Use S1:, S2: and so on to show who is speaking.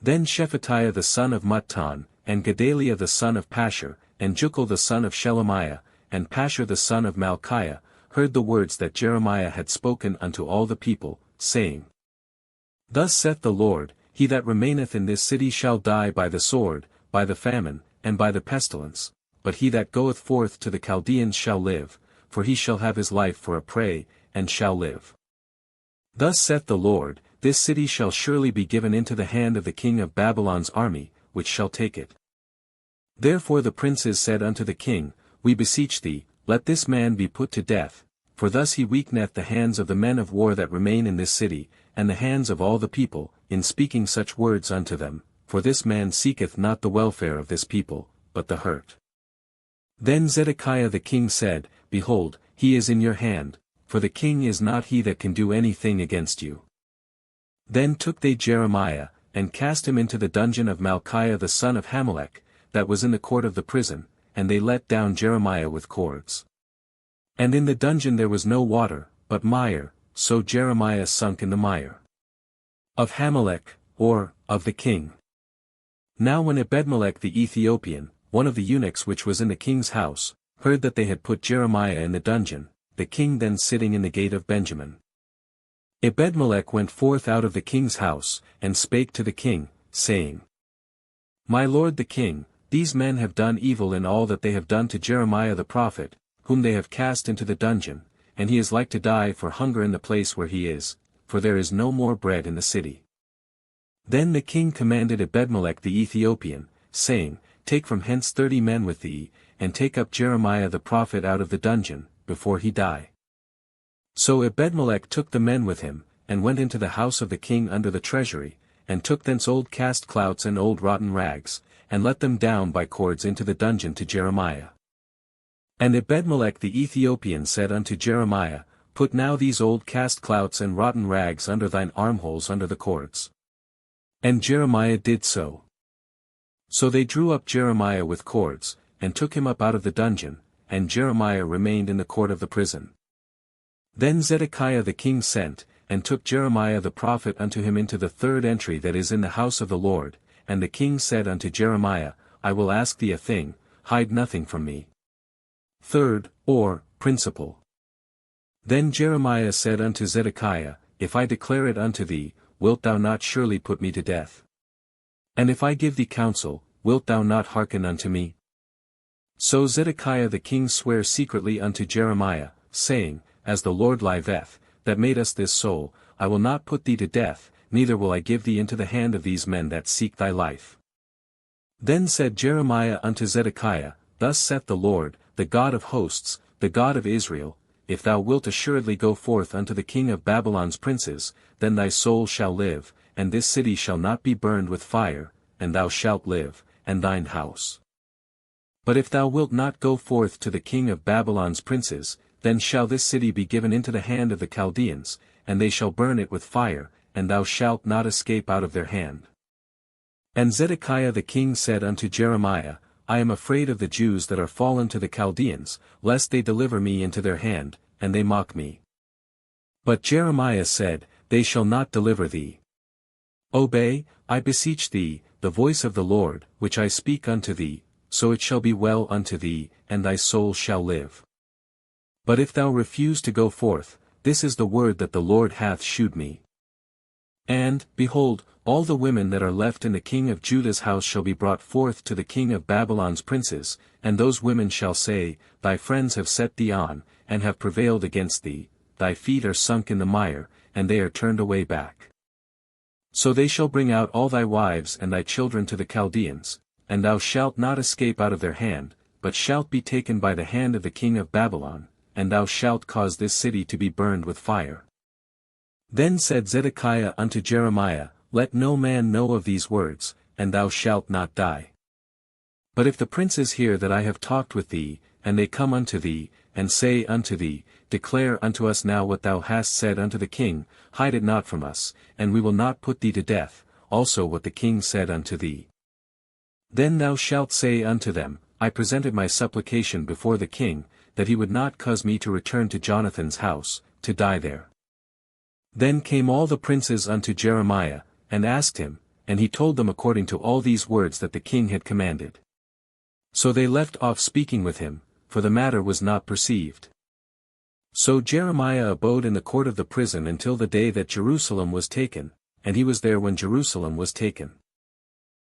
S1: Then Shephatiah the son of Mattan, and Gedaliah the son of Pashur, and Jucal the son of Shelemiah, and Pashur the son of Malchiah, heard the words that Jeremiah had spoken unto all the people, saying, Thus saith the Lord, He that remaineth in this city shall die by the sword, by the famine, and by the pestilence, but he that goeth forth to the Chaldeans shall live, for he shall have his life for a prey, and shall live. Thus saith the Lord, This city shall surely be given into the hand of the king of Babylon's army, which shall take it. Therefore the princes said unto the king, We beseech thee, let this man be put to death, for thus he weakeneth the hands of the men of war that remain in this city, and the hands of all the people, in speaking such words unto them, for this man seeketh not the welfare of this people, but the hurt. Then Zedekiah the king said, Behold, he is in your hand, for the king is not he that can do anything against you. Then took they Jeremiah, and cast him into the dungeon of Malchiah the son of Hamelech, that was in the court of the prison, and they let down Jeremiah with cords. And in the dungeon there was no water, but mire, so Jeremiah sunk in the mire. Of Hamelech, or, of the king. Now when Ebedmelech the Ethiopian, one of the eunuchs which was in the king's house, heard that they had put Jeremiah in the dungeon, the king then sitting in the gate of Benjamin. Ebedmelech went forth out of the king's house, and spake to the king, saying, My lord the king, these men have done evil in all that they have done to Jeremiah the prophet, whom they have cast into the dungeon, and he is like to die for hunger in the place where he is, for there is no more bread in the city. Then the king commanded Ebedmelech the Ethiopian, saying, Take from hence 30 men with thee, and take up Jeremiah the prophet out of the dungeon, before he die. So Ebedmelech took the men with him, and went into the house of the king under the treasury, and took thence old cast clouts and old rotten rags, and let them down by cords into the dungeon to Jeremiah. And Ebedmelech the Ethiopian said unto Jeremiah, Put now these old cast clouts and rotten rags under thine armholes under the cords. And Jeremiah did so. So they drew up Jeremiah with cords, and took him up out of the dungeon, and Jeremiah remained in the court of the prison. Then Zedekiah the king sent, and took Jeremiah the prophet unto him into the third entry that is in the house of the Lord, and the king said unto Jeremiah, I will ask thee a thing, hide nothing from me. Third, or, principal. Then Jeremiah said unto Zedekiah, If I declare it unto thee, wilt thou not surely put me to death? And if I give thee counsel, wilt thou not hearken unto me? So Zedekiah the king sware secretly unto Jeremiah, saying, As the Lord liveth, that made us this soul, I will not put thee to death, neither will I give thee into the hand of these men that seek thy life. Then said Jeremiah unto Zedekiah, Thus saith the Lord, the God of hosts, the God of Israel, If thou wilt assuredly go forth unto the king of Babylon's princes, then thy soul shall live, and this city shall not be burned with fire, and thou shalt live, and thine house. But if thou wilt not go forth to the king of Babylon's princes, then shall this city be given into the hand of the Chaldeans, and they shall burn it with fire, and thou shalt not escape out of their hand. And Zedekiah the king said unto Jeremiah, I am afraid of the Jews that are fallen to the Chaldeans, lest they deliver me into their hand, and they mock me. But Jeremiah said, They shall not deliver thee. Obey, I beseech thee, the voice of the Lord, which I speak unto thee, so it shall be well unto thee, and thy soul shall live. But if thou refuse to go forth, this is the word that the Lord hath shewed me. And, behold, all the women that are left in the king of Judah's house shall be brought forth to the king of Babylon's princes, and those women shall say, Thy friends have set thee on, and have prevailed against thee, thy feet are sunk in the mire, and they are turned away back. So they shall bring out all thy wives and thy children to the Chaldeans, and thou shalt not escape out of their hand, but shalt be taken by the hand of the king of Babylon, and thou shalt cause this city to be burned with fire. Then said Zedekiah unto Jeremiah, Let no man know of these words, and thou shalt not die. But if the princes hear that I have talked with thee, and they come unto thee, and say unto thee, Declare unto us now what thou hast said unto the king, hide it not from us, and we will not put thee to death, also what the king said unto thee. Then thou shalt say unto them, I presented my supplication before the king, that he would not cause me to return to Jonathan's house, to die there. Then came all the princes unto Jeremiah, and asked him, and he told them according to all these words that the king had commanded. So they left off speaking with him, for the matter was not perceived. So Jeremiah abode in the court of the prison until the day that Jerusalem was taken, and he was there when Jerusalem was taken.